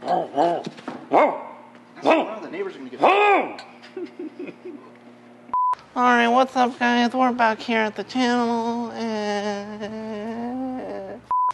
The neighbors are gonna get Alright, what's up guys? We're back here at the channel.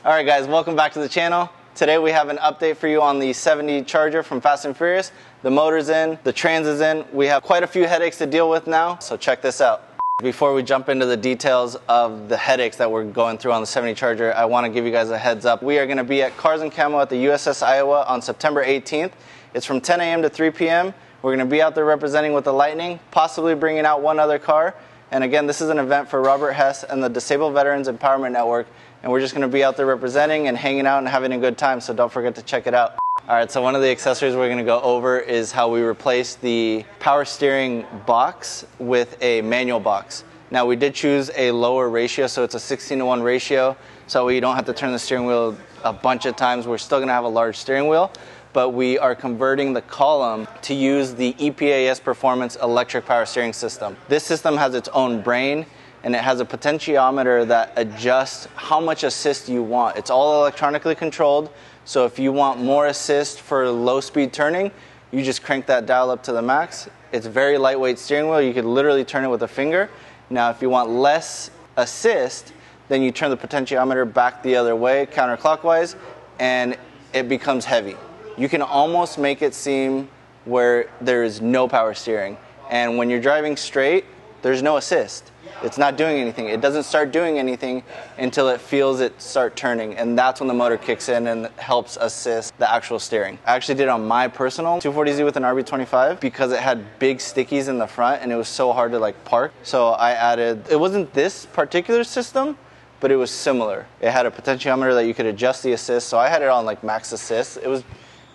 Alright guys, welcome back to the channel. Today we have an update for you on the 70 Charger from Fast and Furious. The motor's in, the trans is in. We have quite a few headaches to deal with now, so check this out. Before we jump into the details of the headaches that we're going through on the 70 Charger, I want to give you guys a heads up. We are going to be at Cars and Camo at the USS Iowa on September 18th. It's from 10 a.m. to 3 p.m. We're going to be out there representing with the Lightning, possibly bringing out one other car. And again, this is an event for Robert Hess and the Disabled Veterans Empowerment Network. And we're just going to be out there representing and hanging out and having a good time, so don't forget to check it out. All right, so one of the accessories we're going to go over is how we replaced the power steering box with a manual box. Now, we did choose a lower ratio, so it's a 16:1 ratio, so you don't have to turn the steering wheel a bunch of times. We're still going to have a large steering wheel, but we are converting the column to use the EPAS Performance electric power steering system. This system has its own brain, and it has a potentiometer that adjusts how much assist you want. It's all electronically controlled, so if you want more assist for low speed turning, you just crank that dial up to the max. It's a very lightweight steering wheel. You could literally turn it with a finger. Now, if you want less assist, then you turn the potentiometer back the other way, counterclockwise, and it becomes heavy. You can almost make it seem where there is no power steering. And when you're driving straight, there's no assist. It's not doing anything. It doesn't start doing anything until it feels it start turning. And that's when the motor kicks in and helps assist the actual steering. I actually did it on my personal 240Z with an RB25 because it had big stickies in the front and it was so hard to like park. So I added, it wasn't this particular system, but it was similar. It had a potentiometer that you could adjust the assist. So I had it on like max assist. It was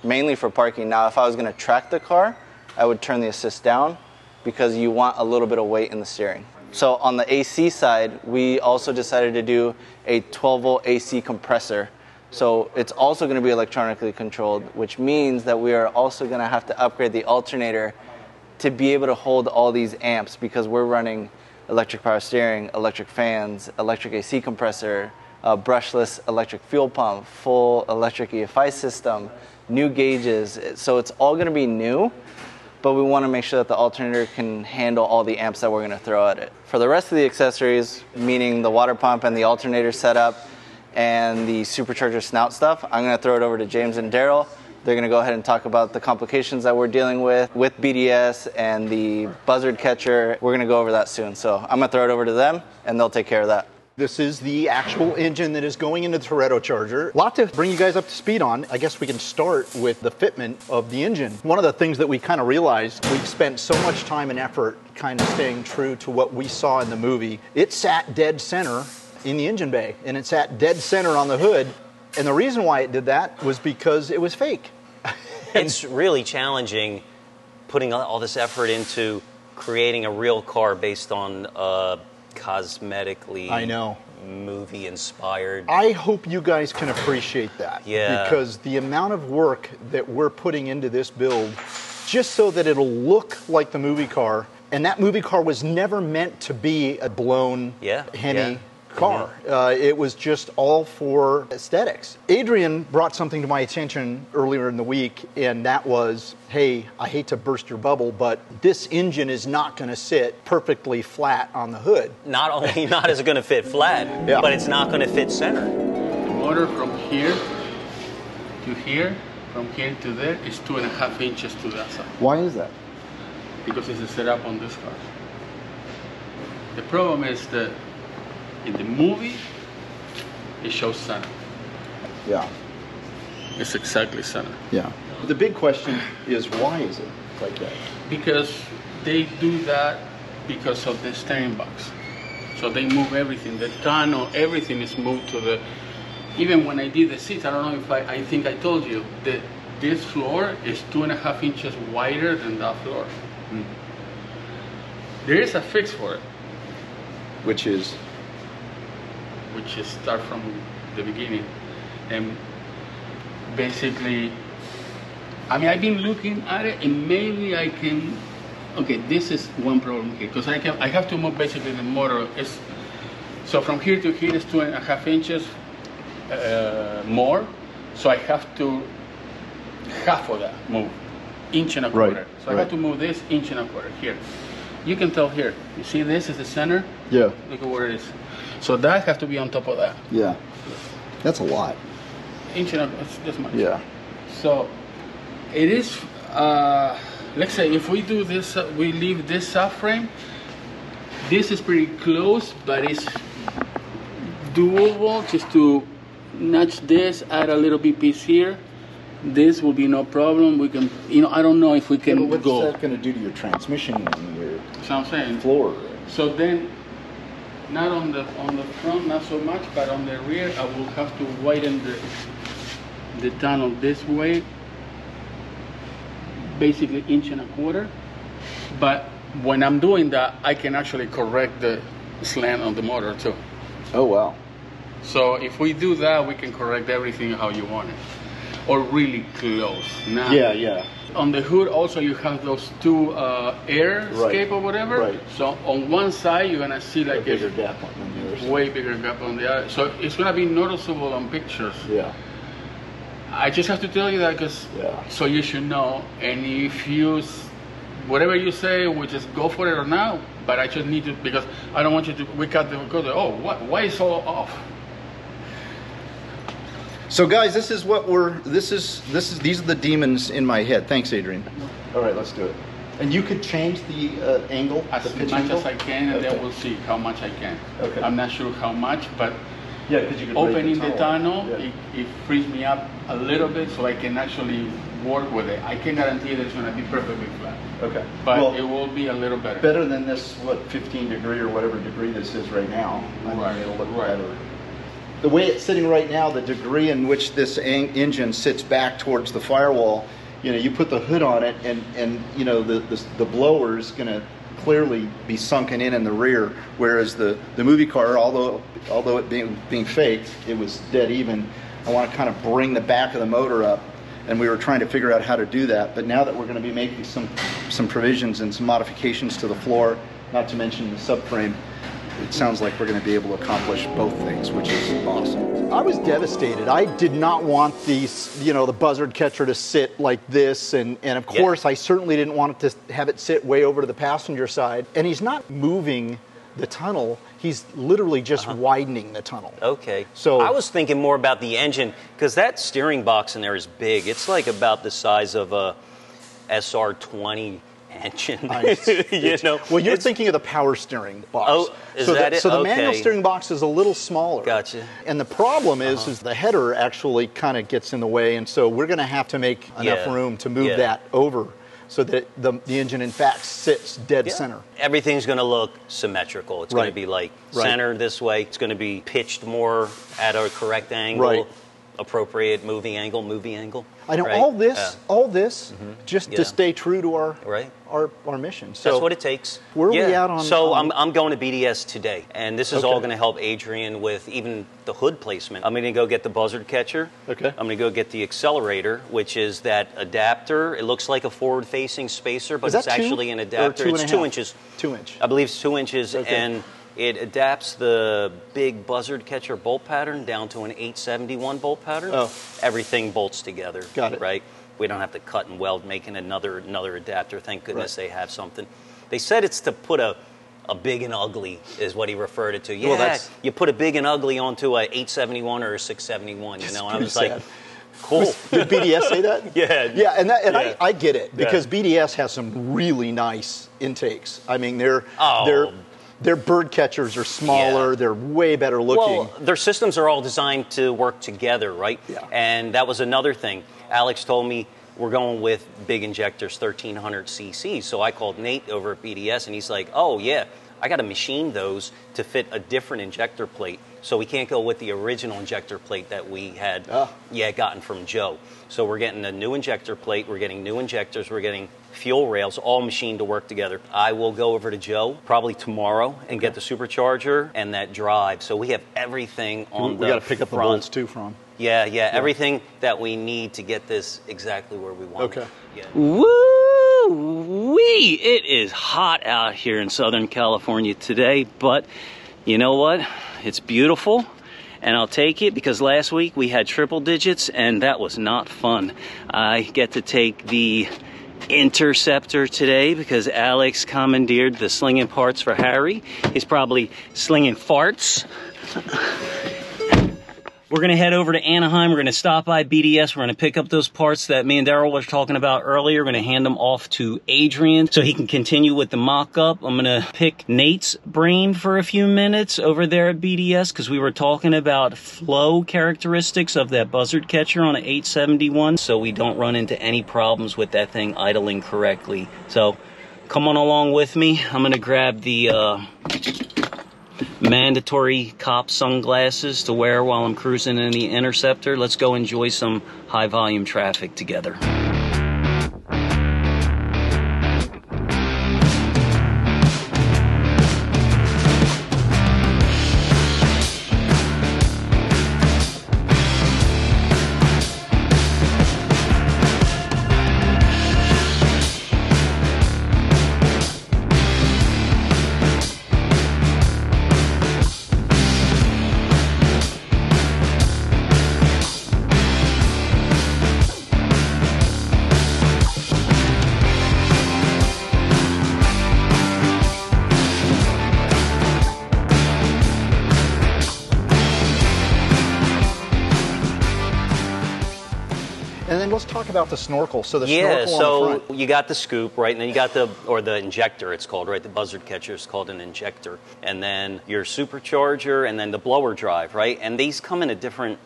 mainly for parking. Now, if I was gonna track the car, I would turn the assist down because you want a little bit of weight in the steering. So on the AC side, we also decided to do a 12-volt AC compressor. So it's also going to be electronically controlled, which means that we are also going to have to upgrade the alternator to be able to hold all these amps because we're running electric power steering, electric fans, electric AC compressor, brushless electric fuel pump, full electric EFI system, new gauges. So it's all going to be new, but we want to make sure that the alternator can handle all the amps that we're going to throw at it. For the rest of the accessories, meaning the water pump and the alternator setup and the supercharger snout stuff, I'm going to throw it over to James and Daryl. They're going to go ahead and talk about the complications that we're dealing with BDS and the buzzard catcher. We're going to go over that soon. So I'm going to throw it over to them and they'll take care of that. This is the actual engine that is going into the Toretto Charger. A lot to bring you guys up to speed on. I guess we can start with the fitment of the engine. One of the things that we kind of realized, we've spent so much time and effort kind of staying true to what we saw in the movie. It sat dead center in the engine bay, and it sat dead center on the hood. And the reason why it did that was because it was fake. It's really challenging putting all this effort into creating a real car based on cosmetically movie inspired. I hope you guys can appreciate that. Yeah. Because the amount of work that we're putting into this build, just so that it'll look like the movie car, and that movie car was never meant to be a blown Henny car. It was just all for aesthetics. Adrian brought something to my attention earlier in the week, and that was, hey, I hate to burst your bubble, but this engine is not going to sit perfectly flat on the hood. Not only not is it going to fit flat, but it's not going to fit center. The motor from here to here, from here to there, is 2.5 inches to that side. Why is that? Because it's set up on this car. The problem is that in the movie, it shows center. Yeah. It's exactly center. Yeah. The big question is, why is it like that? Because they do that because of the steering box. So they move everything. The tonneau, everything is moved to the... Even when I did the seats, I don't know if I think I told you, that this floor is 2.5 inches wider than that floor. Mm. There is a fix for it. Which is start from the beginning. And basically, I mean, I've been looking at it and maybe I can, okay, this is one problem here, because I have to move basically the motor. So from here to here is 2.5 inches more. So I have to half of that move, inch and a quarter. So I have to move this inch and a quarter here. You can tell here. You see this is the center? Yeah. Look at where it is. So that has to be on top of that. Yeah. That's a lot. Inch and a quarter, it's this much. Yeah. So it is, let's say if we do this, we leave this subframe, this is pretty close, but it's doable just to notch this, add a little bit piece here. This will be no problem. We can, I don't know if we can what's go. What's that going to do to your transmission and your That's what I'm saying. floor? So then, not on the front, not so much, but on the rear, I will have to widen the tunnel this way, basically inch and a quarter. But when I'm doing that, I can actually correct the slant on the motor too. Oh, wow. So if we do that, we can correct everything how you want it, or really close. Now, Yeah. on the hood also you have those two air escape or whatever. Right. So on one side you're gonna see like a bigger gap on the other side. Way bigger gap on the other. So it's gonna be noticeable on pictures. Yeah. I just have to tell you that because so you should know. And if you, whatever you say, we just go for it or not. But I just need to, because I don't want you to. We cut the code. Oh, what? Why is all off? So guys, this is what these are the demons in my head. Thanks, Adrian. All right, let's do it. And you could change the angle, as the pitch much angle? as I can, and then we'll see how much I can. Okay. I'm not sure how much, but yeah, because you could opening the tunnel, it frees me up a little bit, so I can actually work with it. I can guarantee that it's going to be perfectly flat. Okay. But it will be a little better. Better than this, 15 degree or whatever degree this is right now. I mean, it'll look better. The way it's sitting right now, the degree in which this engine sits back towards the firewall, you put the hood on it, and the blower is going to clearly be sunken in the rear, whereas the movie car, although it being faked, it was dead even. I want to kind of bring the back of the motor up, and we were trying to figure out how to do that. But now that we're going to be making some provisions and some modifications to the floor, not to mention the subframe, it sounds like we're going to be able to accomplish both things, which is awesome. I was devastated. I did not want the buzzard catcher to sit like this, and of course I certainly didn't want it to have it sit way over to the passenger side. And he's not moving the tunnel, he's literally just widening the tunnel. Okay. So I was thinking more about the engine, because that steering box in there is big. It's like about the size of a SR20 engine. Well, you're thinking of the power steering box. Oh, is that it? So the manual steering box is a little smaller. Gotcha. And the problem is the header actually kind of gets in the way, and so we're going to have to make enough room to move that over so that the engine in fact sits dead center. Everything's going to look symmetrical. It's going to be like centered this way. It's going to be pitched more at a correct angle. Appropriate moving angle. I know all this just to stay true to our mission. So that's what it takes. Where are we at on? So I'm going to BDS today, and this is all going to help Adrian with even the hood placement. I'm going to go get the buzzard catcher. Okay. I'm going to go get the accelerator, which is that adapter. It looks like a forward-facing spacer, but it's actually an adapter. It's 2 inches. 2 inch. I believe it's 2 inches, and it adapts the big buzzard catcher bolt pattern down to an 871 bolt pattern. Oh. Everything bolts together. Got it. Right? We don't have to cut and weld making another adapter. Thank goodness they have something. They said it's to put a big and ugly is what he referred it to. Yeah, well, you put a big and ugly onto a 871 or a 671, And I was like, cool. Did BDS say that? Yeah. And I get it, because BDS has some really nice intakes. I mean, their bird catchers are smaller. They're way better looking. Well, their systems are all designed to work together, right? Yeah. And that was another thing. Alex told me we're going with big injectors, 1300 cc. So I called Nate over at BDS, and he's like, oh, yeah, I got to machine those to fit a different injector plate. So we can't go with the original injector plate that we had gotten from Joe. So we're getting a new injector plate, we're getting new injectors, we're getting fuel rails, all machined to work together. I will go over to Joe probably tomorrow and get the supercharger and that drive. So we have everything on the front. We got to pick up the bolts too from. Yeah, everything that we need to get this exactly where we want it. Yeah. Woo-wee! It is hot out here in Southern California today, but you know what? It's beautiful, and I'll take it because last week we had triple digits and that was not fun. I get to take the Interceptor today because Alex commandeered the slinging parts for Harry. He's probably slinging farts. We're going to head over to Anaheim. We're going to stop by BDS. We're going to pick up those parts that me and Daryl were talking about earlier. We're going to hand them off to Adrian so he can continue with the mock-up. I'm going to pick Nate's brain for a few minutes over there at BDS because we were talking about flow characteristics of that buzzard catcher on an 871 so we don't run into any problems with that thing idling correctly. So come on along with me. I'm going to grab the mandatory cop sunglasses to wear while I'm cruising in the Interceptor. Let's go enjoy some high volume traffic together. And then let's talk about the snorkel. So the yeah, snorkel so on the front. you got the scoop, right? And then you got the injector, it's called, right? The buzzard catcher is called an injector. And then your supercharger and then the blower drive, right? And these come in at different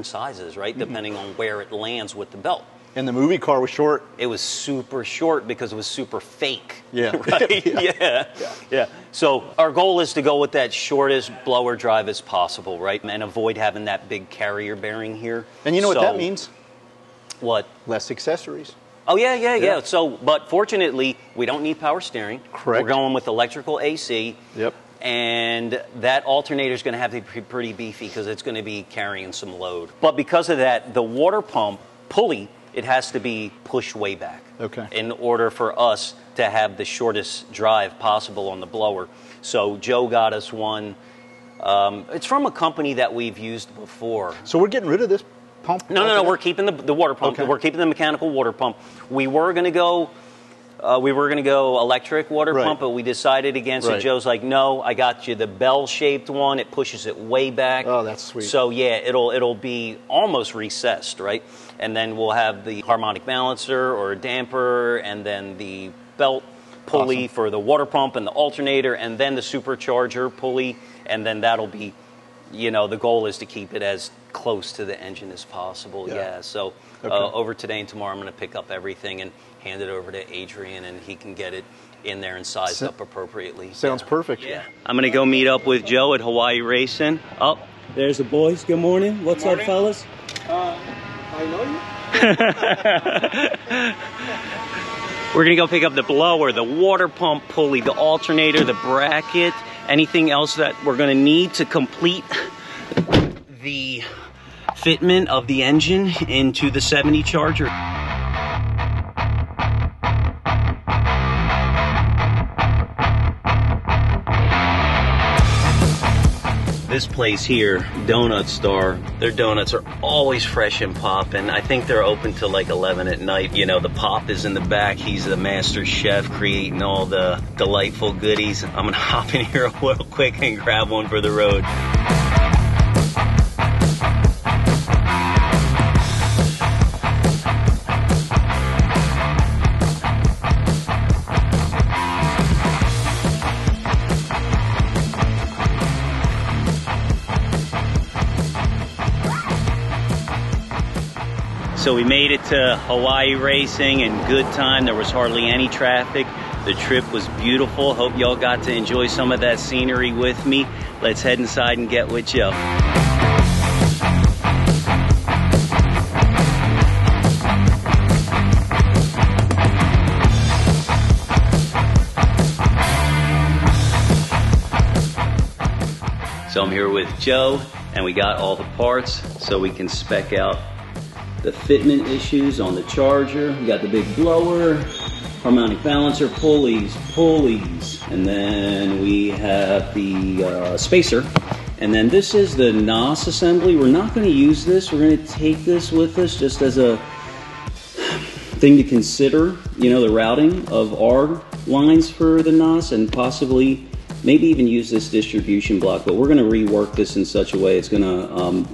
sizes, right? Depending on where it lands with the belt. And the movie car was short. It was super short because it was super fake. Yeah. Right? Yeah. So our goal is to go with that shortest blower drive as possible, right? And avoid having that big carrier bearing here. And you know what that means? What? Less accessories. Oh, yeah. So, but fortunately, we don't need power steering. Correct. We're going with electrical AC. Yep. And that alternator is going to have to be pretty beefy because it's going to be carrying some load. But because of that, the water pump pulley, it has to be pushed way back. Okay. In order for us to have the shortest drive possible on the blower. So Joe got us one. It's from a company that we've used before. So we're getting rid of this pump? No. We're keeping the water pump. Okay. We're keeping the mechanical water pump. We were going to go electric water pump, but we decided against it. Joe's like, no, I got you the bell-shaped one. It pushes it way back. Oh, that's sweet. So yeah, it'll be almost recessed, right? And then we'll have the harmonic balancer or a damper, and then the belt pulley for the water pump and the alternator, and then the supercharger pulley, and then that'll be, the goal is to keep it as close to the engine as possible. Yeah. So over today and tomorrow, I'm going to pick up everything and hand it over to Adrian, and he can get it in there and sized up appropriately. Sounds perfect. Yeah. I'm going to go meet up with Joe at Hawaii Racing. Oh, there's the boys. Good morning. What's up, fellas? I know you. We're going to go pick up the blower, the water pump pulley, the alternator, the bracket, anything else that we're going to need to complete the fitment of the engine into the 70 Charger. This place here, Donut Star, their donuts are always fresh and poppin'. I think they're open till like 11 at night. The pop is in the back. He's the master chef creating all the delightful goodies. I'm gonna hop in here real quick and grab one for the road. So we made it to Hawaii Racing in good time. There was hardly any traffic. The trip was beautiful. Hope y'all got to enjoy some of that scenery with me. Let's head inside and get with Joe. So I'm here with Joe, and we got all the parts so we can spec out the fitment issues on the Charger. We got the big blower, harmonic balancer, pulleys, and then we have the spacer And then this is the NOS assembly. We're not going to use this. We're going to take this with us just as a thing to consider, you know, the routing of our lines for the NOS, and possibly maybe even use this distribution block. But we're going to rework this in such a way it's going to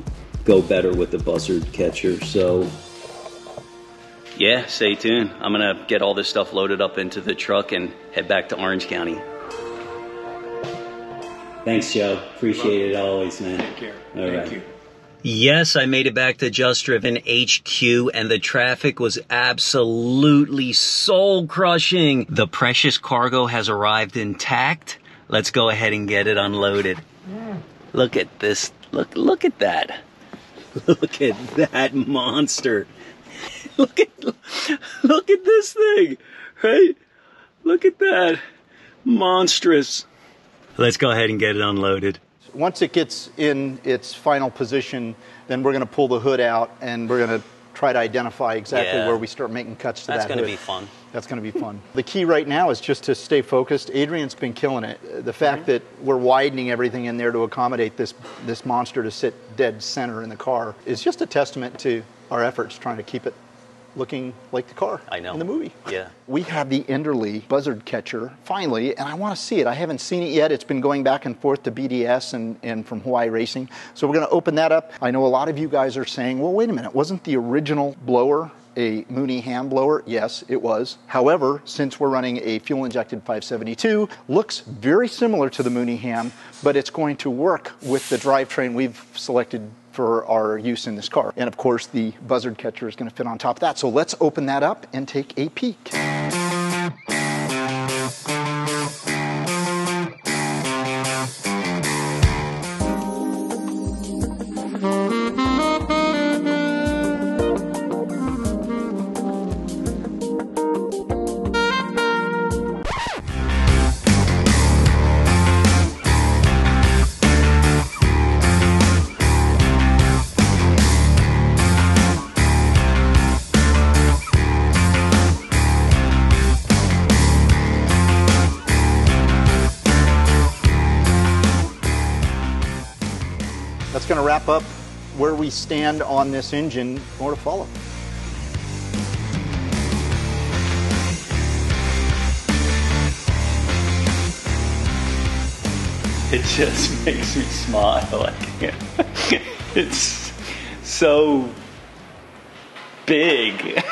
go better with the buzzard catcher. So yeah, stay tuned. I'm going to get all this stuff loaded up into the truck and head back to Orange County. Thanks, Joe. Appreciate it always, man. Take care. Thank you. Yes, I made it back to Just Driven HQ, and the traffic was absolutely soul-crushing. The precious cargo has arrived intact. Let's go ahead and get it unloaded. Look at this. Look at that. Look at that monster. Look at this thing, right? Look at that. Monstrous. Let's go ahead and get it unloaded. Once it gets in its final position, then we're going to pull the hood out and we're going to try to identify exactly where we start making cuts to that hood. That's going to be fun. That's going to be fun. The key right now is just to stay focused. Adrian's been killing it. The fact that we're widening everything in there to accommodate this monster to sit dead center in the car is just a testament to our efforts trying to keep it looking like the car in the movie. Yeah. We have the Enderley buzzard catcher finally, and I want to see it. I haven't seen it yet. It's been going back and forth to BDS and from Hawaii Racing. So we're going to open that up. I know a lot of you guys are saying, well, wait a minute, wasn't the original blower a Mooney hand blower? Yes, it was. However, since we're running a fuel-injected 572, looks very similar to the Mooney ham, but it's going to work with the drivetrain we've selected for our use in this car. And of course, the buzzard catcher is going to fit on top of that. So let's open that up and take a peek. That's going to wrap up where we stand on this engine. More to follow. It just makes me smile. I can't. It's so big.